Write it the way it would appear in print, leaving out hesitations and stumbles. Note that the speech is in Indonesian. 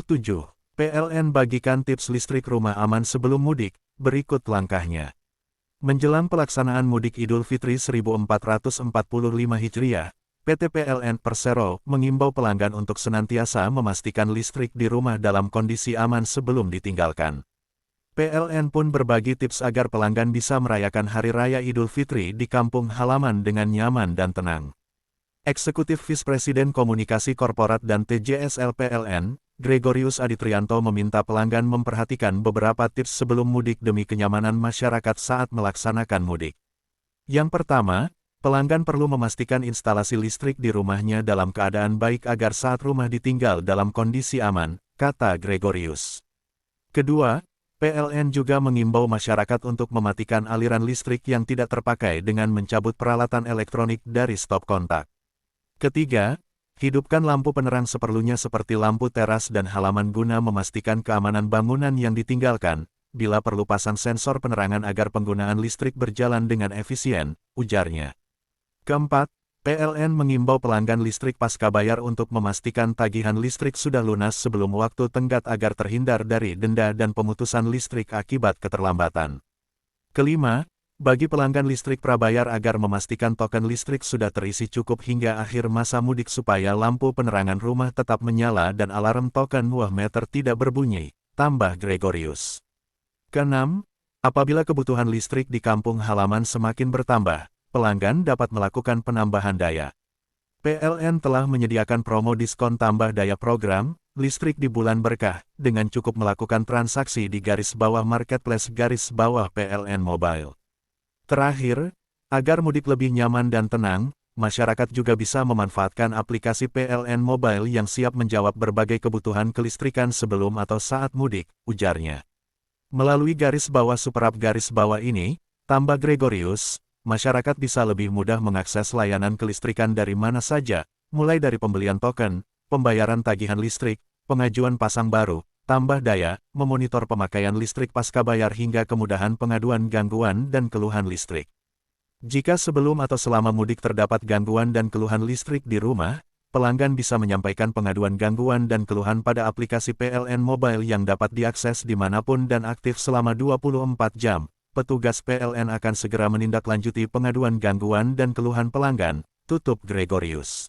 07. PLN bagikan tips listrik rumah aman sebelum mudik, berikut langkahnya. Menjelang pelaksanaan mudik Idul Fitri 1445 Hijriah, PT PLN Persero mengimbau pelanggan untuk senantiasa memastikan listrik di rumah dalam kondisi aman sebelum ditinggalkan. PLN pun berbagi tips agar pelanggan bisa merayakan Hari Raya Idul Fitri di kampung halaman dengan nyaman dan tenang. Eksekutif Vice Presiden Komunikasi Korporat dan TJSL PLN, Gregorius Aditrianto meminta pelanggan memperhatikan beberapa tips sebelum mudik demi kenyamanan masyarakat saat melaksanakan mudik. Yang pertama, pelanggan perlu memastikan instalasi listrik di rumahnya dalam keadaan baik agar saat rumah ditinggal dalam kondisi aman, kata Gregorius. Kedua, PLN juga mengimbau masyarakat untuk mematikan aliran listrik yang tidak terpakai dengan mencabut peralatan elektronik dari stop kontak. Ketiga, hidupkan lampu penerang seperlunya seperti lampu teras dan halaman guna memastikan keamanan bangunan yang ditinggalkan, bila perlu pasang sensor penerangan agar penggunaan listrik berjalan dengan efisien, ujarnya. Keempat, PLN mengimbau pelanggan listrik pasca bayar untuk memastikan tagihan listrik sudah lunas sebelum waktu tenggat agar terhindar dari denda dan pemutusan listrik akibat keterlambatan. Kelima, bagi pelanggan listrik prabayar agar memastikan token listrik sudah terisi cukup hingga akhir masa mudik supaya lampu penerangan rumah tetap menyala dan alarm token watt-meter tidak berbunyi, tambah Gregorius. Keenam, apabila kebutuhan listrik di kampung halaman semakin bertambah, pelanggan dapat melakukan penambahan daya. PLN telah menyediakan promo diskon tambah daya program listrik di bulan berkah dengan cukup melakukan transaksi di _marketplace _PLN Mobile. Terakhir, agar mudik lebih nyaman dan tenang, masyarakat juga bisa memanfaatkan aplikasi PLN Mobile yang siap menjawab berbagai kebutuhan kelistrikan sebelum atau saat mudik, ujarnya. Melalui _Superap ini, tambah Gregorius, masyarakat bisa lebih mudah mengakses layanan kelistrikan dari mana saja, mulai dari pembelian token, pembayaran tagihan listrik, pengajuan pasang baru, tambah daya, memonitor pemakaian listrik pasca bayar hingga kemudahan pengaduan gangguan dan keluhan listrik. Jika sebelum atau selama mudik terdapat gangguan dan keluhan listrik di rumah, pelanggan bisa menyampaikan pengaduan gangguan dan keluhan pada aplikasi PLN Mobile yang dapat diakses dimanapun dan aktif selama 24 jam. Petugas PLN akan segera menindaklanjuti pengaduan gangguan dan keluhan pelanggan, tutup Gregorius.